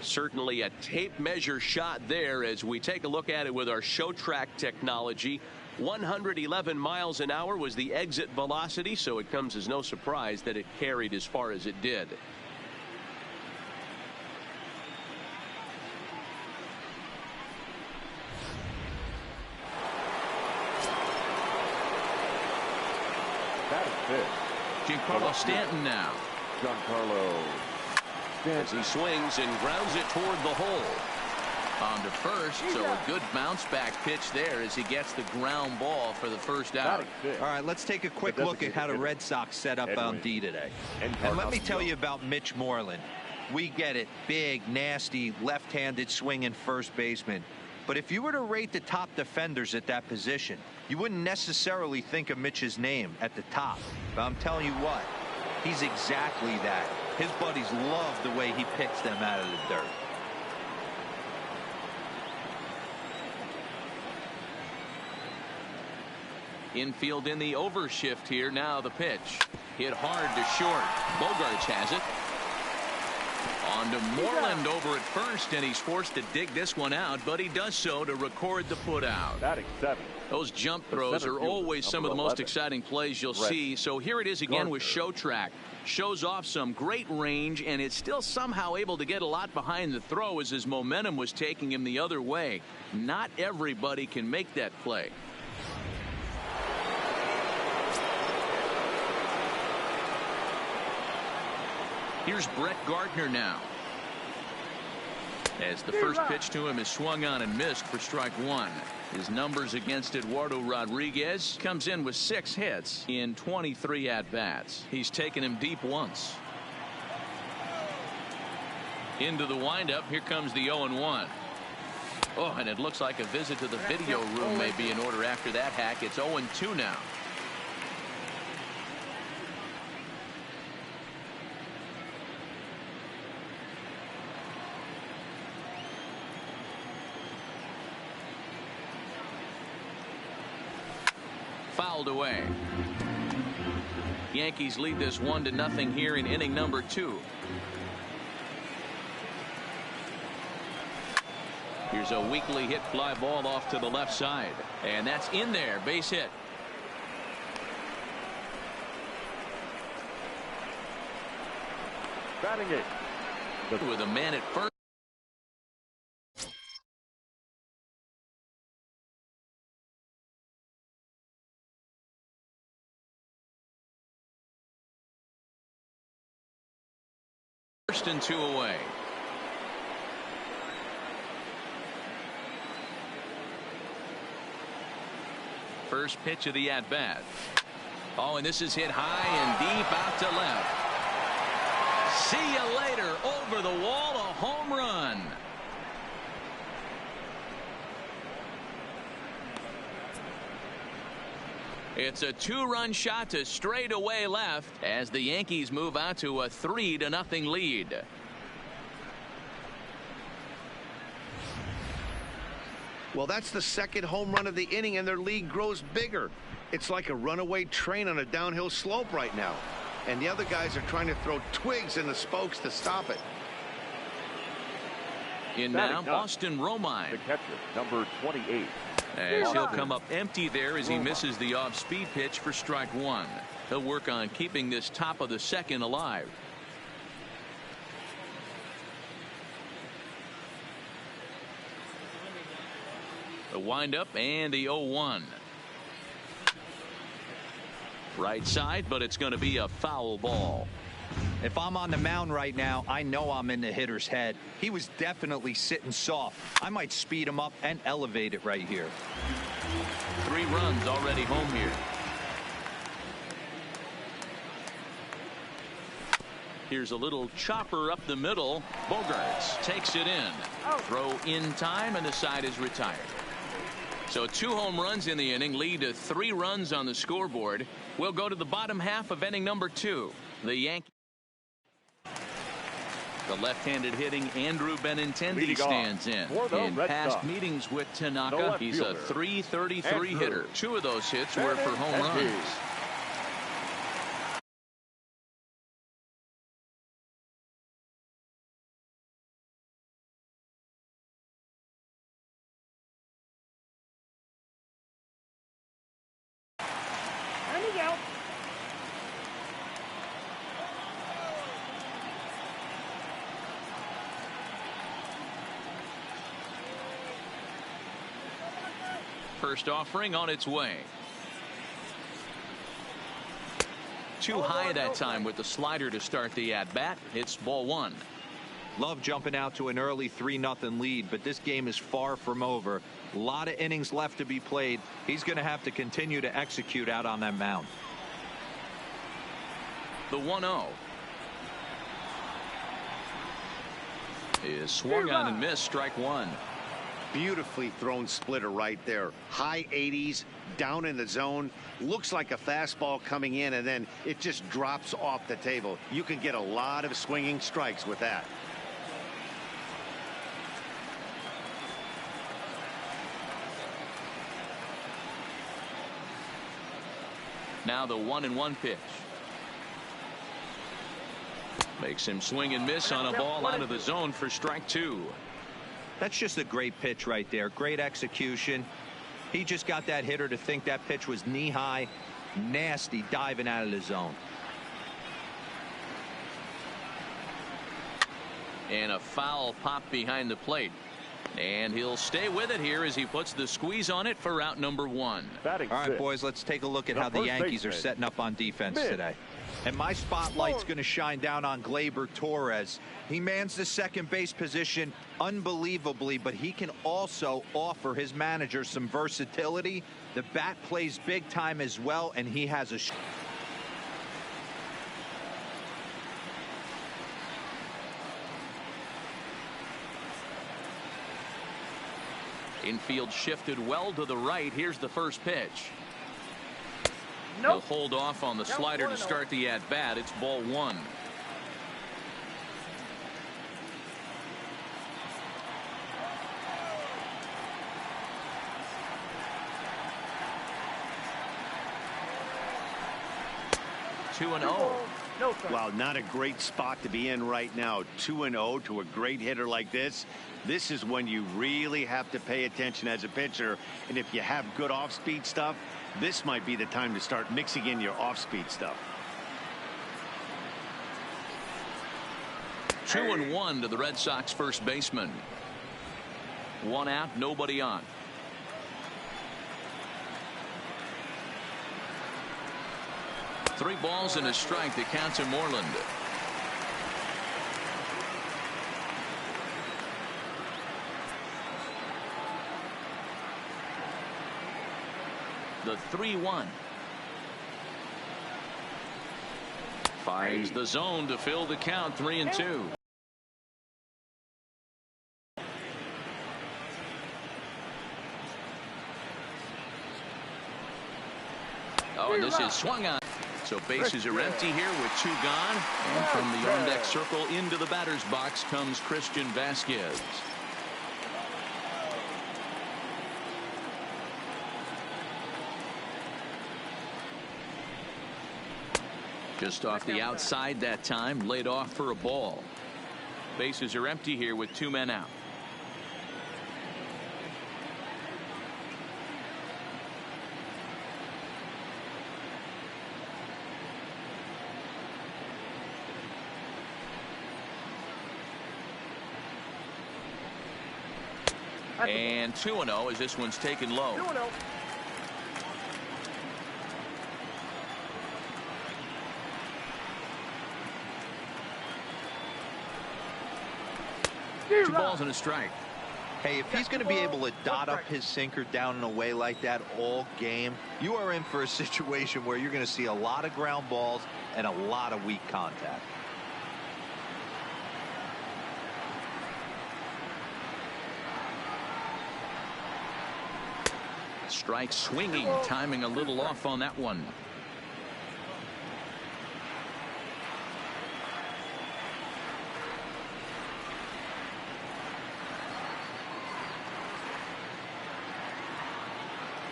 Certainly a tape measure shot there as we take a look at it with our show track technology. 111 miles an hour was the exit velocity, so it comes as no surprise that it carried as far as it did. Giancarlo Stanton now. As he swings and grounds it toward the hole. On to first, so a good bounce back pitch there as he gets the ground ball for the first out. All right, let's take a quick look at how the Red Sox set up on D today. And let me tell you about Mitch Moreland. We get it. Big, nasty, left-handed swinging first baseman. But if you were to rate the top defenders at that position, you wouldn't necessarily think of Mitch's name at the top. But I'm telling you what, he's exactly that. His buddies love the way he picks them out of the dirt. Infield in the overshift here. Now the pitch. Hit hard to short. Bogarts has it. On to Moreland over at first, and he's forced to dig this one out, but he does so to record the putout. Those jump throws are always some of the most exciting plays you'll see. So here it is again with show track. Shows off some great range, and it's still somehow able to get a lot behind the throw as his momentum was taking him the other way. Not everybody can make that play. Here's Brett Gardner now. As the first pitch to him is swung on and missed for strike one. His numbers against Eduardo Rodriguez comes in with 6 hits in 23 at-bats. He's taken him deep once. Into the windup. Here comes the 0-1. Oh, and it looks like a visit to the video room may be in order after that hack. It's 0-2 now. Fouled away. Yankees lead this 1-0 here in inning number 2. Here's a weakly hit fly ball off to the left side, and that's in there. Base hit. Batting it with a man at first. First and 2 away. First pitch of the at-bat. Oh, and this is hit high and deep out to left. See you later. Over the wall, a home run. It's a 2-run shot to straightaway left as the Yankees move out to a 3-0 lead. Well, that's the second home run of the inning, and their lead grows bigger. It's like a runaway train on a downhill slope right now. And the other guys are trying to throw twigs in the spokes to stop it. In now, Austin Romine. The catcher, number 28. As he'll come up empty there as he misses the off-speed pitch for strike one. He'll work on keeping this top of the second alive. The windup and the 0-1. Right side, but it's going to be a foul ball. If I'm on the mound right now, I know I'm in the hitter's head. He was definitely sitting soft. I might speed him up and elevate it right here. 3 runs already home here. Here's a little chopper up the middle. Bogarts takes it in. Throw in time, and the side is retired. So 2 home runs in the inning lead to 3 runs on the scoreboard. We'll go to the bottom half of inning number 2. The Yankees. The left-handed hitting Andrew Benintendi stands in. In past meetings with Tanaka, he's a .333 hitter. 2 of those hits were for home runs. out. First offering on its way. Too high that time with the slider to start the at-bat. It's ball one. Love jumping out to an early 3-0 lead, but this game is far from over. A lot of innings left to be played. He's going to have to continue to execute out on that mound. The 1-0 is swung on and missed. Strike one. Beautifully thrown splitter right there. High 80s, down in the zone. Looks like a fastball coming in, and then it just drops off the table. You can get a lot of swinging strikes with that. Now the 1-1 pitch. Makes him swing and miss on a ball out of the zone for strike two. That's just a great pitch right there. Great execution. He just got that hitter to think that pitch was knee high. Nasty diving out of the zone. And a foul pop behind the plate. And he'll stay with it here as he puts the squeeze on it for out number one. All right, boys, let's take a look at how the Yankees are setting up on defense today. And my spotlight's going to shine down on Gleyber Torres. He mans the second base position unbelievably, but he can also offer his manager some versatility. The bat plays big time as well, and he has a Infield shifted well to the right. Here's the first pitch. Nope. He'll hold off on the slider to start the at-bat. It's ball one. Two and 0. Wow, not a great spot to be in right now. 2-0 to a great hitter like this. This is when you really have to pay attention as a pitcher. And if you have good off-speed stuff, this might be the time to start mixing in your off-speed stuff. 2-1 to the Red Sox first baseman. One out, nobody on. Three balls and a strike. The count to Moreland. The 3-1. Finds the zone to fill the count. 3-2. Oh, and this is swung on. So bases are empty here with two gone. And from the on-deck circle into the batter's box comes Christian Vasquez. Just off the outside that time, laid off for a ball. Bases are empty here with two men out. And 2-0 as this one's taken low. 2-0. Two balls and a strike. Hey, if he's going to be able to dot up his sinker down and away like that all game, you are in for a situation where you're going to see a lot of ground balls and a lot of weak contact. Strike swinging, timing a little off on that one.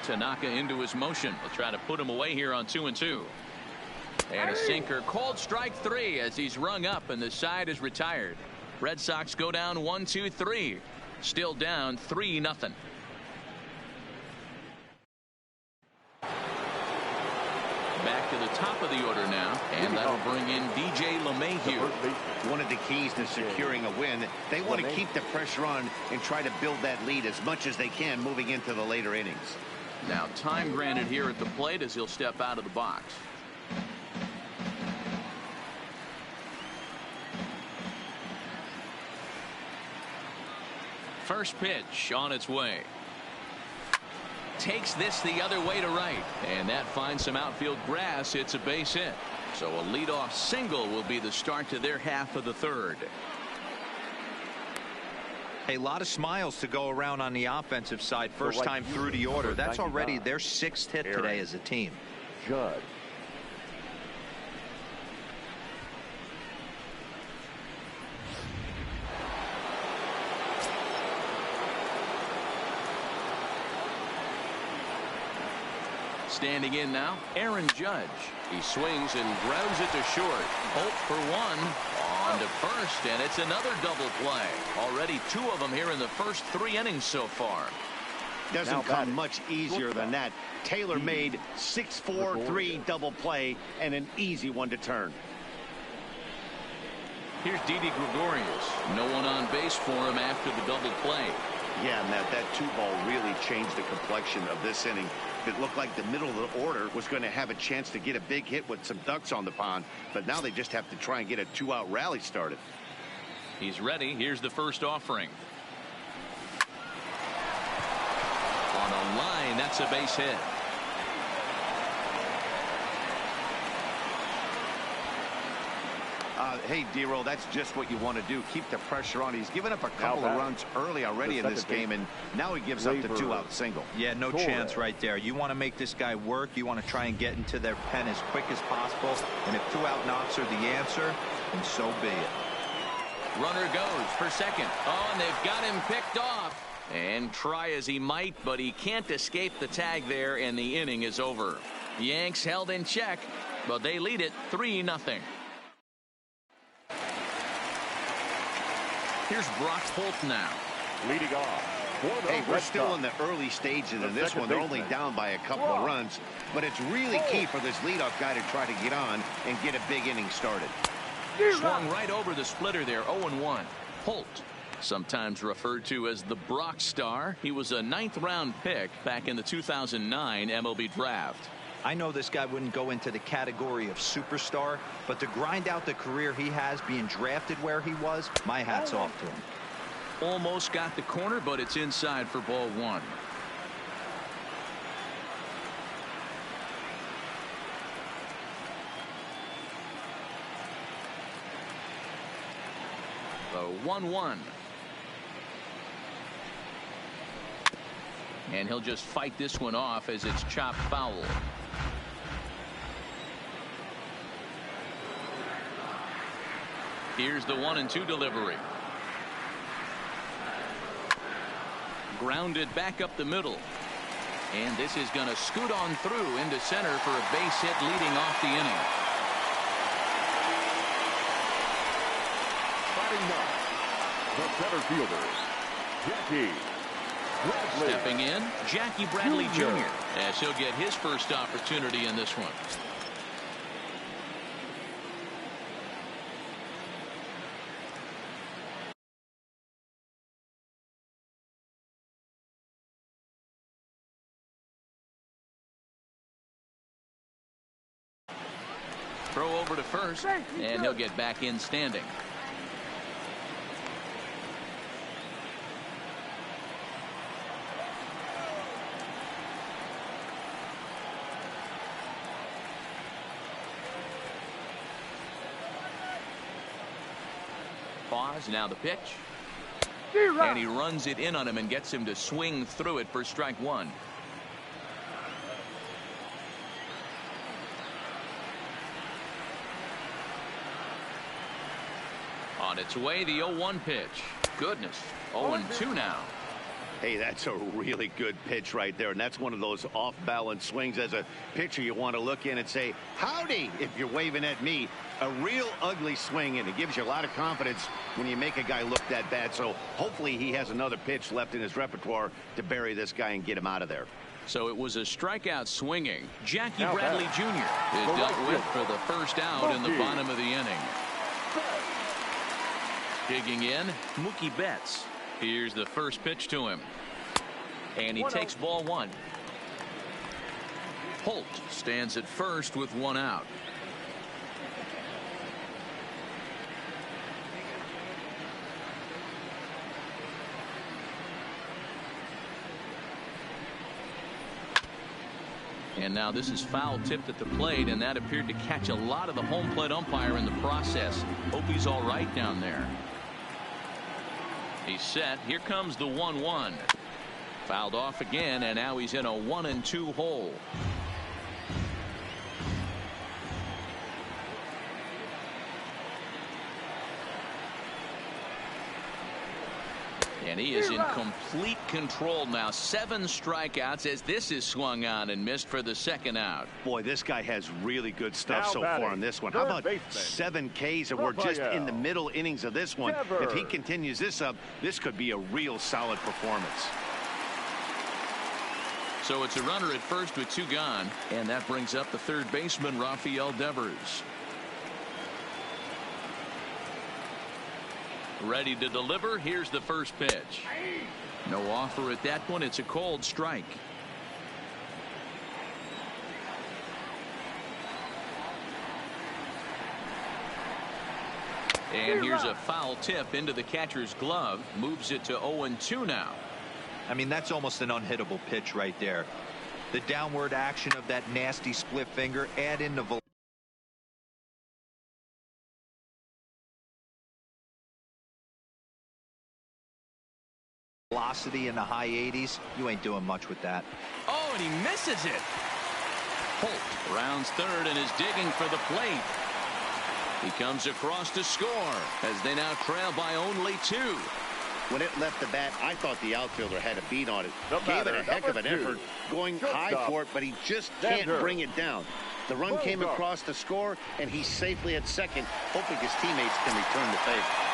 Tanaka into his motion. We'll try to put him away here on 2-2. And a sinker called strike three as he's rung up and the side is retired. Red Sox go down 1-2-3. Still down Back to the top of the order now, and that'll bring in DJ LeMahieu. One of the keys to securing a win, they want to keep the pressure on and try to build that lead as much as they can moving into the later innings. Now time granted here at the plate as he'll step out of the box. First pitch on its way. Takes this the other way to right, and that finds some outfield grass. It's a base hit. So a leadoff single will be the start to their half of the third. A lot of smiles to go around on the offensive side. First time through the order. That's already their 6th hit today as a team. Judd. Standing in now, Aaron Judge. He swings and grounds it to short. Hope for one. On to first, and it's another double play. Already 2 of them here in the first 3 innings so far. Doesn't come much easier than that. Tailor-made 6-4-3 double play and an easy one to turn. Here's Didi Gregorius. No one on base for him after the double play. Yeah, Matt, that 2-ball really changed the complexion of this inning. It looked like the middle of the order was going to have a chance to get a big hit with some ducks on the pond, but now they just have to try and get a 2-out rally started. He's ready. Here's the first offering. On a line, that's a base hit. Hey, D-Roll, that's just what you want to do. Keep the pressure on. He's given up a couple of runs early already in this game, and now he gives up the 2-out single. Yeah, no chance right there. You want to make this guy work. You want to try and get into their pen as quick as possible. And if 2-out knocks are the answer, then so be it. Runner goes for second. Oh, and they've got him picked off. And try as he might, but he can't escape the tag there, and the inning is over. Yanks held in check, but they lead it 3-0. Here's Brock Holt now. Leading off. Hey, we're still in the early stages of this one. They're only down by a couple of runs, but it's really key for this leadoff guy to try to get on and get a big inning started. Swung right over the splitter there, 0-1. Holt, sometimes referred to as the Brock Star. He was a 9th-round pick back in the 2009 MLB draft. I know this guy wouldn't go into the category of superstar, but to grind out the career he has being drafted where he was, my hat's off to him. Almost got the corner, but it's inside for ball 1. The 1-1. And he'll just fight this one off as it's chopped foul. Here's the 1-2 delivery. Grounded back up the middle. And this is going to scoot on through into center for a base hit leading off the inning. Batting ninth, the center fielder, Jackie Bradley. Stepping in, Jackie Bradley Jr. as he'll get his first opportunity in this one. Throw over to first, and he'll get back in standing. Pause, now the pitch. And he runs it in on him and gets him to swing through it for strike 1. On its way, the 0-1 pitch. Goodness, 0-2 now. Hey, that's a really good pitch right there, and that's one of those off-balance swings. As a pitcher, you want to look in and say, howdy, if you're waving at me. A real ugly swing, and it gives you a lot of confidence when you make a guy look that bad. So hopefully he has another pitch left in his repertoire to bury this guy and get him out of there. So it was a strikeout swinging. Jackie Now Bradley back. Jr. is dealt with for the first out in the Mookie. bottom of the inning. Digging in, Mookie Betts. Here's the first pitch to him. And he takes ball one. Holt stands at first with one out. And now this is foul tipped at the plate, and that appeared to catch a lot of the home plate umpire in the process. Hope he's all right down there. He's set. Here comes the 1-1. Fouled off again, and now he's in a 1-2 hole. And he is in complete control now. 7 strikeouts as this is swung on and missed for the second out. Boy, this guy has really good stuff Now so batting, far on this one. How third about baseman, 7 Ks, and we're just in the middle innings of this one. If he continues this up, this could be a real solid performance. So it's a runner at first with 2 gone, and that brings up the third baseman, Rafael Devers. Ready to deliver. Here's the first pitch. No offer at that one. It's a cold strike. And here's a foul tip into the catcher's glove. Moves it to 0-2 now. I mean, that's almost an unhittable pitch right there. The downward action of that nasty split finger, add in the velocity in the high 80s. You ain't doing much with that. Oh, and he misses it. Holt rounds third and is digging for the plate. He comes across to score as they now trail by only 2. When it left the bat, I thought the outfielder had a beat on it. The Gave it batter, a heck of an number 2. effort, going high Shortstop, for it, but he just can't Xander. bring it down. The run came Bogart. across to score, and he's safely at second, hoping his teammates can return the favor.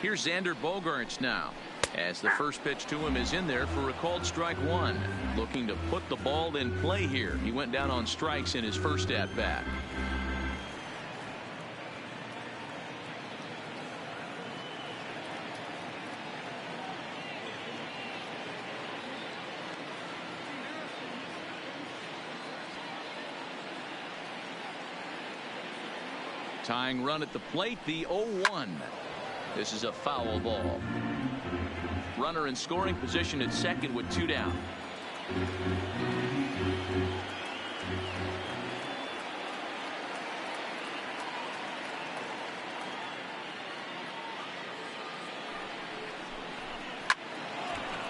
Here's Xander Bogaerts now, as the first pitch to him is in there for a called strike 1. Looking to put the ball in play here. He went down on strikes in his first at bat. Tying run at the plate, the 0-1. This is a foul ball. Runner in scoring position at second with 2 down.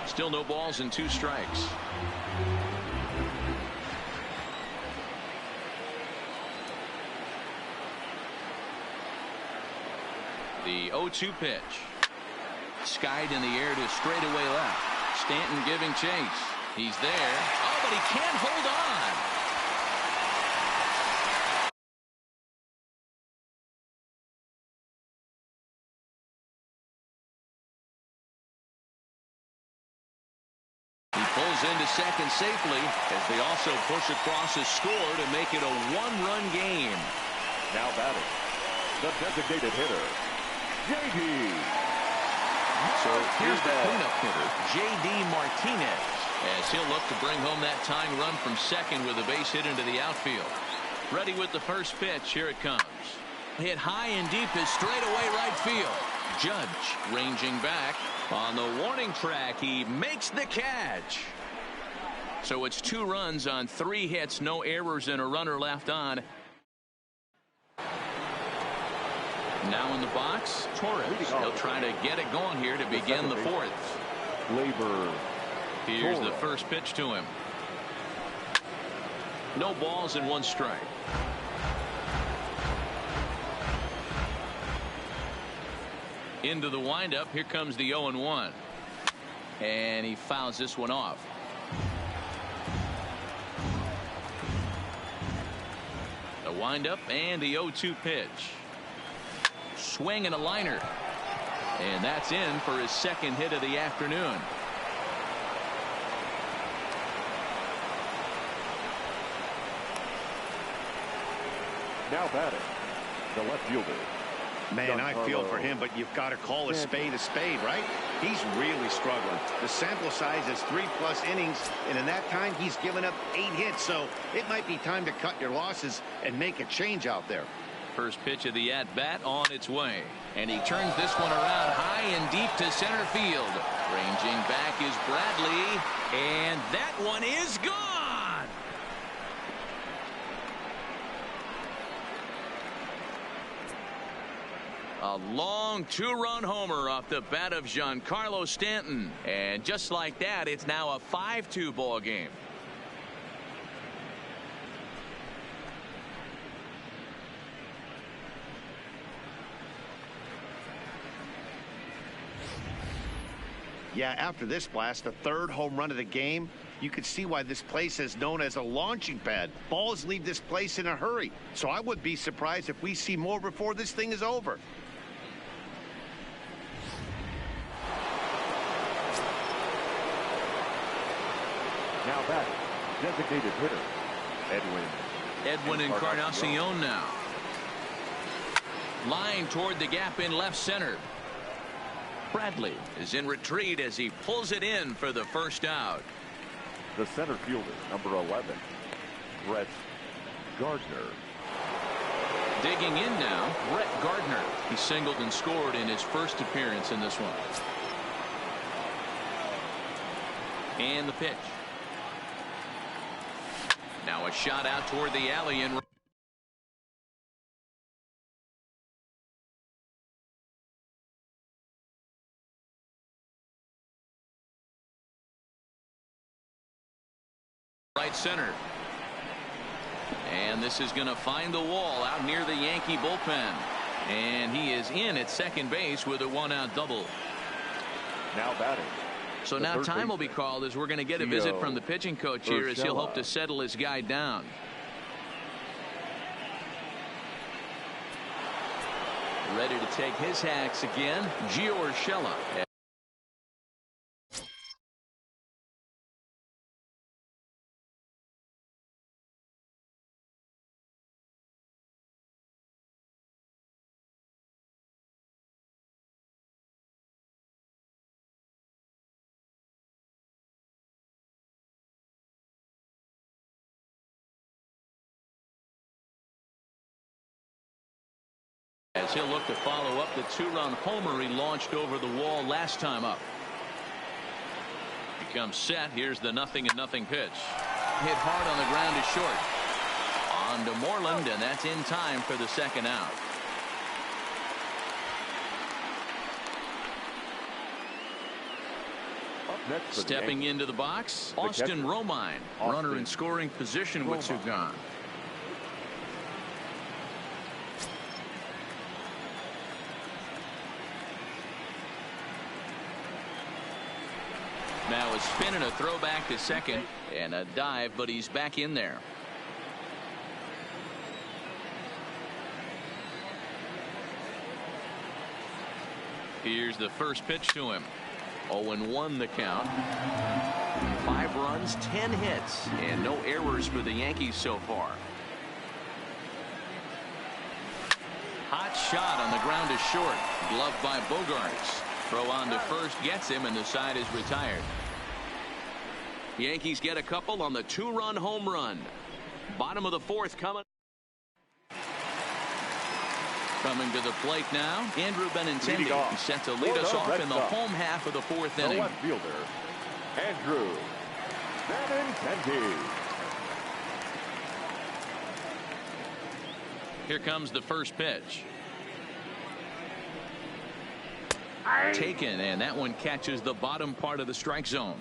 Still no balls and 2 strikes. The 0-2 pitch. Skied in the air to straightaway left. Stanton giving chase. He's there. Oh, but he can't hold on. He pulls into second safely as they also push across his score to make it a 1-run game. Now batting, the designated hitter, J.D. So here's the cleanup hitter, J.D. Martinez, as he'll look to bring home that tying run from second with a base hit into the outfield. Ready with the first pitch. Here it comes. Hit high and deep is straightaway right field. Judge ranging back on the warning track. He makes the catch. So it's 2 runs on 3 hits, no errors, and a runner left on. Now in the box, Torres. He'll try to get it going here to begin the 4th. Labor. Here's the first pitch to him. No balls and 1 strike. Into the windup. Here comes the 0-1. And he fouls this one off. The windup and the 0-2 pitch. Swing and a liner. And that's in for his second hit of the afternoon. Now batting, the left fielder. Man, I feel for him, but you've got to call a spade, right? He's really struggling. The sample size is 3+ innings, and in that time, he's given up 8 hits. So it might be time to cut your losses and make a change out there. First pitch of the at-bat on its way. And he turns this one around high and deep to center field. Ranging back is Bradley, and that one is gone. A long 2-run homer off the bat of Giancarlo Stanton. And just like that, it's now a 5-2 ball game. Yeah, after this blast, the 3rd home run of the game, you could see why this place is known as a launching pad. Balls leave this place in a hurry. So I would be surprised if we see more before this thing is over. Now batting, designated hitter, Edwin Encarnacion now. Line toward the gap in left center. Bradley is in retreat as he pulls it in for the first out. The center fielder, number 11, Brett Gardner. Digging in now, Brett Gardner. He singled and scored in his first appearance in this one. And the pitch. Now a shot out toward the alley in right center. And this is going to find the wall out near the Yankee bullpen. And he is in at second base with a 1-out double. Now batting. So now time will be called as we're going to get a visit from the pitching coach here as he'll hope to settle his guy down. Ready to take his hacks again, Gio Urshela. As he'll look to follow up the 2-run homer he launched over the wall last time up. He comes set. Here's the 0-0 pitch. Hit hard on the ground to short. On to Moreland, and that's in time for the second out. Stepping into the box, Austin Romine, runner in scoring position with 2 gone. Now a spin and a throw back to second and a dive, but he's back in there. Here's the first pitch to him. 0-1 the count. 5 runs, 10 hits, and no errors for the Yankees so far. Hot shot on the ground to short. Gloved by Bogarts. Throw on to first gets him, and the side is retired. Yankees get a couple on the 2-run home run. Bottom of the 4th coming. Coming to the plate now, Andrew Benintendi. He's set to lead us off in the home half of the 4th inning. The left fielder, Andrew Benintendi. Here comes the first pitch. Taken, and that one catches the bottom part of the strike zone.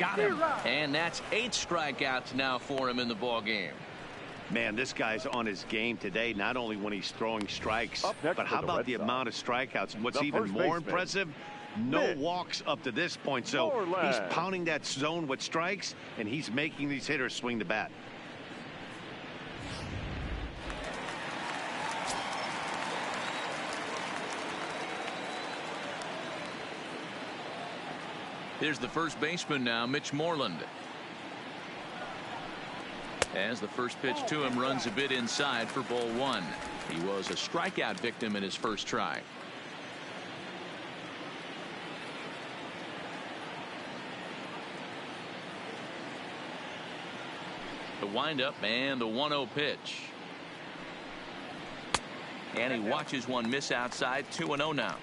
got him. And that's 8 strikeouts now for him in the ball game. Man, this guy's on his game today, not only when he's throwing strikes, but how about the amount of strikeouts? And what's even more impressive, no walks up to this point. So he's pounding that zone with strikes, and he's making these hitters swing the bat. Here's the first baseman now, Mitch Moreland. As the first pitch to him runs a bit inside for ball 1. He was a strikeout victim in his first try. The windup and the 1-0 pitch. And he watches one miss outside. 2-0 now.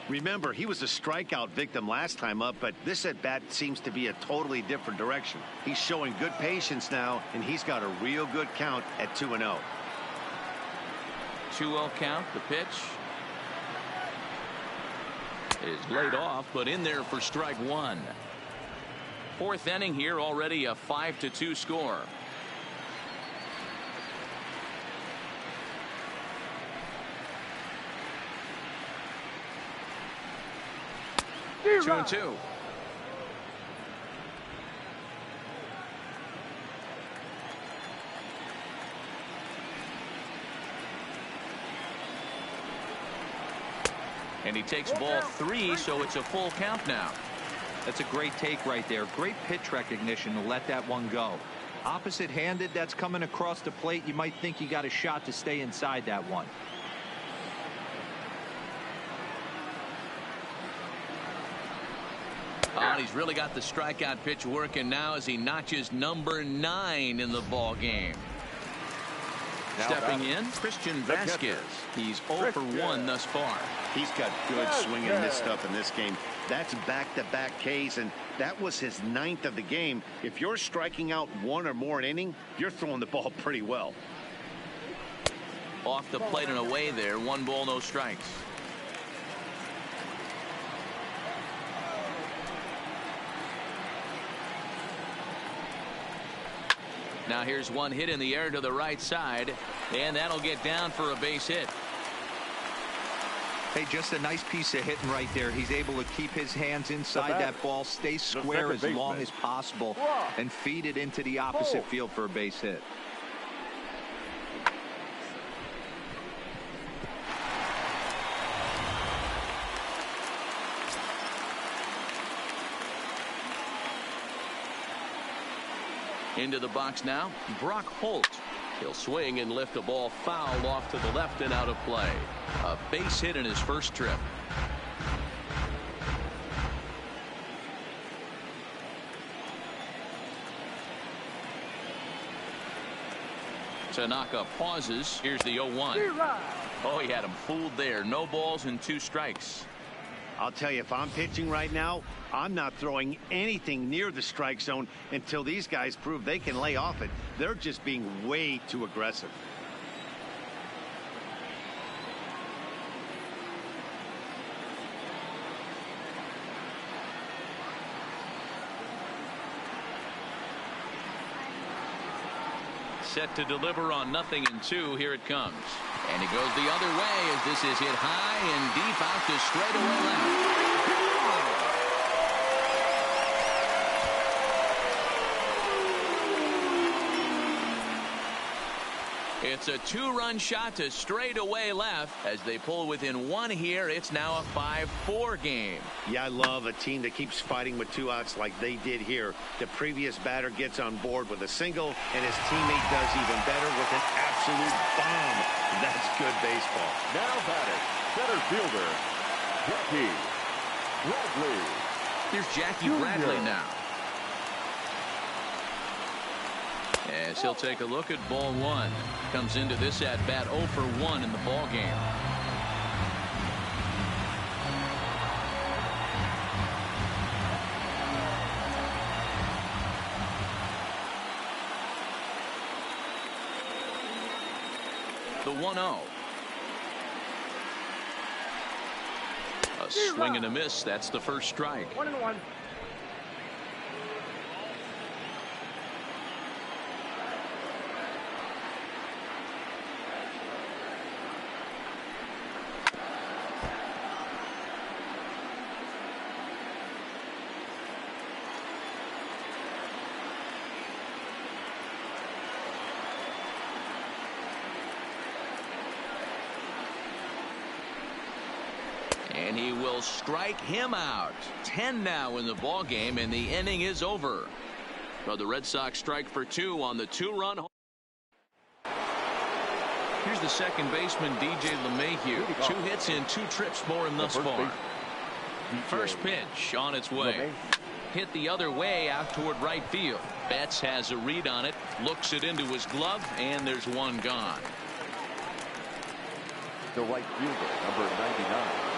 Remember, he was a strikeout victim last time up, but this at bat seems to be a totally different direction. He's showing good patience now, and he's got a real good count at 2-0. 2-0 count. The pitch is laid off, but in there for strike 1. 4th inning here, already a 5-2 score. Two and two. And he takes ball 3, so it's a full count now. That's a great take right there. Great pitch recognition to let that one go. Opposite handed, that's coming across the plate. You might think you got a shot to stay inside that one. Oh, he's really got the strikeout pitch working now as he notches number 9 in the ball game. Stepping in, Christian Vasquez. He's 0 for 1 thus far. He's got good swing and miss stuff in this game. That's back-to-back Ks, and that was his 9th of the game. If you're striking out 1 or more an inning, you're throwing the ball pretty well. Off the plate and away there. 1 ball, no strikes. Now here's one hit in the air to the right side, and that'll get down for a base hit. Hey, just a nice piece of hitting right there. He's able to keep his hands inside that ball, stay square as long as possible, and feed it into the opposite field for a base hit. Into the box now, Brock Holt. He'll swing and lift a ball foul off to the left and out of play. A base hit in his first trip. Tanaka pauses. Here's the 0-1. Oh, he had him fooled there. No balls and 2 strikes. I'll tell you, if I'm pitching right now, I'm not throwing anything near the strike zone until these guys prove they can lay off it. They're just being way too aggressive. Set to deliver on 0-2. Here it comes. And he goes the other way as this is hit high and deep out to straightaway left. It's a 2-run shot to straightaway left as they pull within 1 here. It's now a 5-4 game. Yeah, I love a team that keeps fighting with 2 outs like they did here. The previous batter gets on board with a single, and his teammate does even better with an absolute bomb. That's good baseball. Now batting, center fielder, Jackie Bradley. Here's Jackie Bradley now. As he'll take a look at ball 1. Comes into this at bat 0 for 1 in the ball game. The 1-0. A swing and a miss. That's the first strike. 1-1. And he will strike him out. 10 now in the ball game, and the inning is over. So the Red Sox strike for 2 on the 2-run. Here's the second baseman, DJ LeMahieu. 2 hits in 2 trips for him thus far. First pitch on its way. Hit the other way out toward right field. Betts has a read on it, looks it into his glove, and there's one gone. The right fielder, number 99.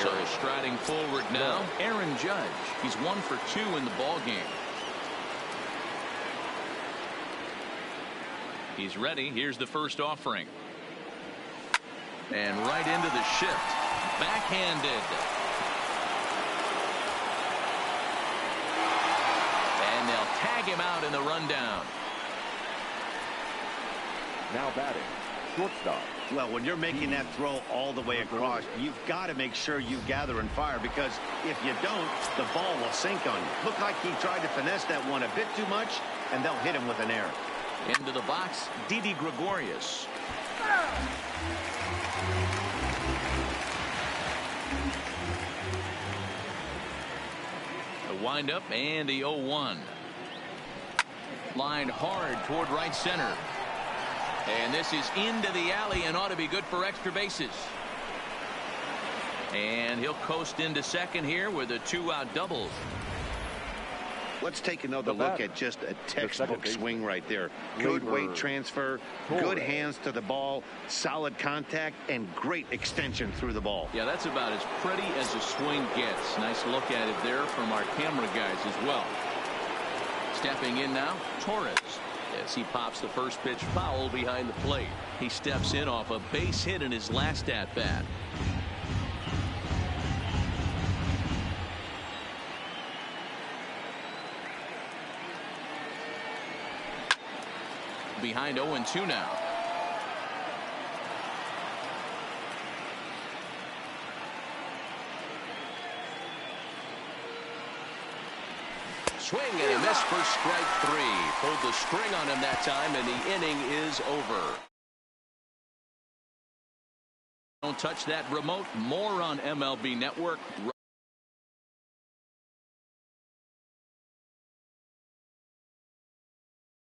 So striding forward now, Aaron Judge. He's 1 for 2 in the ball game. He's ready. Here's the first offering. And right into the shift. Backhanded. And they'll tag him out in the rundown. Now batting, shortstop. Well, when you're making that throw all the way across, you've got to make sure you gather and fire, because if you don't, the ball will sink on you. Looked like he tried to finesse that one a bit too much, and they'll hit him with an error. Into the box, Didi Gregorius. The windup and the 0-1. Lined hard toward right center. And this is into the alley and ought to be good for extra bases. And he'll coast into second here with a 2-out double. Let's take another look at just a textbook swing right there. Good weight transfer, good hands to the ball, solid contact, and great extension through the ball. Yeah, that's about as pretty as a swing gets. Nice look at it there from our camera guys as well. Stepping in now, Torres. As he pops the first pitch foul behind the plate. He steps in off a base hit in his last at-bat. Behind 0-2 now. Swing and a miss for strike 3. Pulled the string on him that time, and the inning is over. Don't touch that remote. More on MLB Network.